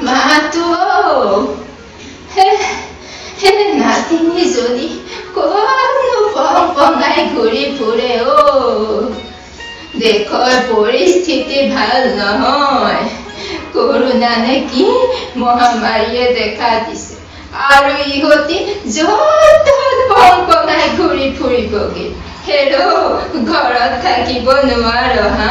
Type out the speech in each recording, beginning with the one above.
মাতো নাতিনীজনী কতনো পংপঙাই ঘূৰি ফুৰে দেশৰ পৰিস্থিতি ভাল নহয় কৰোণা নে কি মহামাৰীয়ে দেখা দিছে আৰু ইহঁতি য'ত পংপঙাই ঘূৰি ফুৰিবগে হেৰো ঘৰত থাকিব নোৱাৰ হা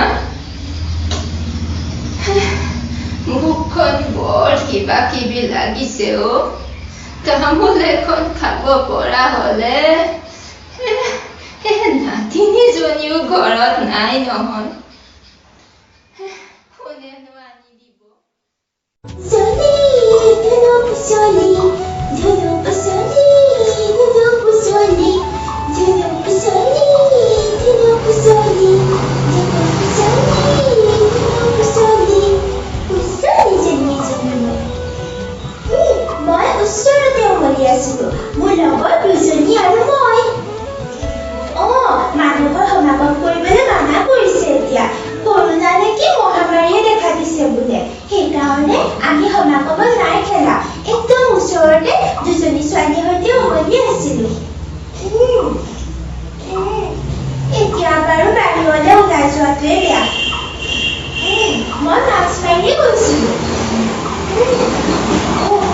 মুখখন বৰ কিবা কিবি লাগিছে তামোল এখন খাব পৰা হলে নাতিনীজনীও ঘৰত নাই নহয় কোনেনো আনি দিব মোৰ লগত দুজনী আৰু মই মানুহৰ সমাগম কৰিবলৈ মানা কৰিছে এতিয়া কৰোণা নে কি মহামাৰীয়ে দেখা দিছে বোলে সেইকাৰণে আমি সমাগমত নাই খেলা একদম ওচৰতে দুজনী ছোৱালীৰ সৈতে উমলি আছিলো এতিয়া বাৰু বাহিৰলৈ ওলাই যোৱাটোৱে বেয়া মই মাস্ক মাৰিয়ে গৈছিলো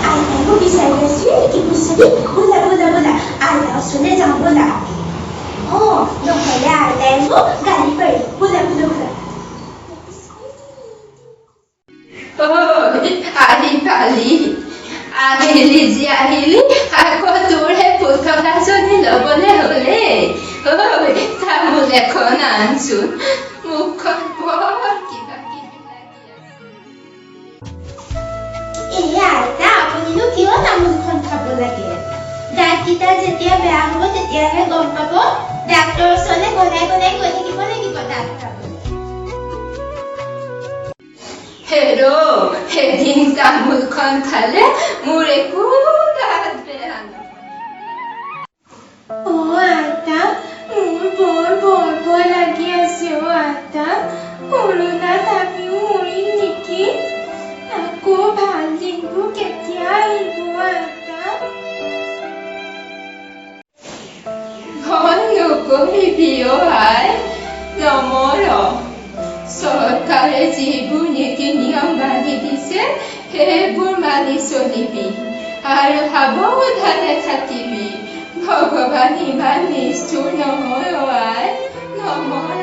আইতাইকো বিচাৰি আছো নেকি বুচলি বোলা আইতাৰ ওচৰলৈ যাওঁ বোলা নহ'লে আইতাই মোক গালি পাৰিব বোলা আহি পালি আহিলি যি আহিলি আকৌ তোৰহে পুতলাজনী ল'বলৈ হ'লে তামোল এখন আনচোন মুখখন বৰ কিবা কিবি লাগি আছে আইতা আপুনিনো কিয় তামোলখন খাব লাগে দাঁতকেইটা যেতিয়া বেয়া হ'ব তেতিয়াহে গম পাব ডাক্তৰৰ ওচৰলৈ গলাই গৈ থাকিব লাগিব দাঁত খাবলৈ হেৰো এদিন তামোলখন খালে মোৰ একো দাঁত বেয়া নহয় আইতা মোৰ বৰ লাগি আছে আইতা কৰোণাত আমিও মৰিম নেকি আকৌ ভাল দিনবোৰ কেতিয়া আহিব আইতা ভয় নকৰিবি আই নমৰ চৰকাৰে যিবোৰ নীতি নিয়ম বান্ধি দিছে সেইবোৰ মানি চলিবি আৰু সাৱধানে থাকিবি ভগৱান ইমান নিষ্ঠুৰ নহয় আই নমৰ